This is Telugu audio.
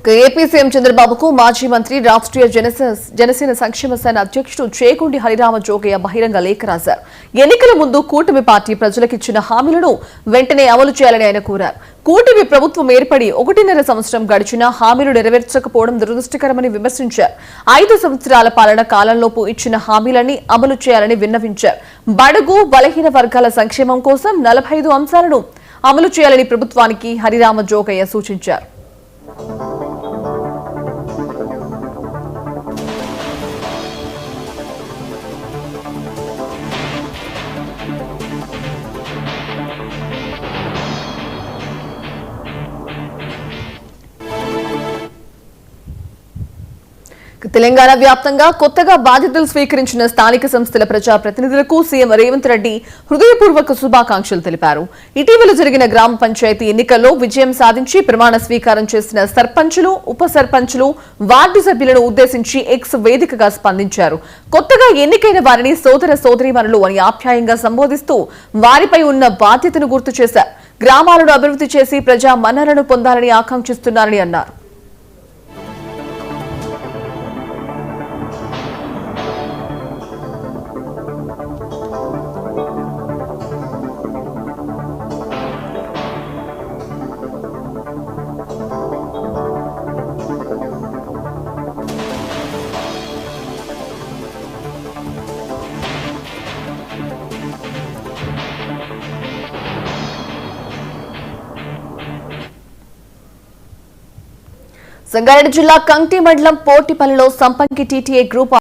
ఏపీ సీఎం చంద్రబాబుకు మాజీ మంత్రి రాష్ట్రీయ జనసేన సంక్షేమ సేన అధ్యక్షుడు చేకొండి హరిరామ జోగయ్య బహిరంగ లేఖ రాశారు. ఎన్నికల ముందు కూటమి పార్టీ ప్రజలకిచ్చిన హామీలను వెంటనే అమలు చేయాలని ఆయన కోరారు. కూటమి ప్రభుత్వం ఏర్పడి 1.5 సంవత్సరం గడిచినా హామీలు నెరవేర్చకపోవడం దురదృష్టకరమని విమర్శించారు. 5 సంవత్సరాల పాలన కాలంలోపు ఇచ్చిన హామీలన్నీ అమలు చేయాలని విన్నవించారు. బడుగు బలహీన వర్గాల సంక్షేమం కోసం 45 అంశాలను అమలు చేయాలని ప్రభుత్వానికి హరిరామ జోగయ్య సూచించారు. తెలంగాణ వ్యాప్తంగా కొత్తగా బాధ్యతలు స్వీకరించిన స్థానిక సంస్థల ప్రజా ప్రతినిధులకు సీఎం రేవంత్ రెడ్డి హృదయపూర్వక శుభాకాంక్షలు తెలిపారు. ఇటీవల జరిగిన గ్రామ పంచాయతీ ఎన్నికల్లో విజయం సాధించి ప్రమాణ స్వీకారం చేసిన సర్పంచులు, ఉప సర్పంచులు, వార్డు సభ్యులను ఉద్దేశించి ఎక్స్ వేదికగా స్పందించారు. కొత్తగా ఎన్నికైన వారిని సోదర సోదరీమణులు అని ఆప్యాయంగా సంబోధిస్తూ వారిపై ఉన్న బాధ్యతను గుర్తు చేశారు. గ్రామాలను అభివృద్ధి చేసి ప్రజా మన్ననలను పొందాలని ఆకాంక్షిస్తున్నారని అన్నారు. సంగారెడ్డి జిల్లా కంటి మండలం పోటిపల్లిలో సంపంగి టీటీఏ గ్రూప్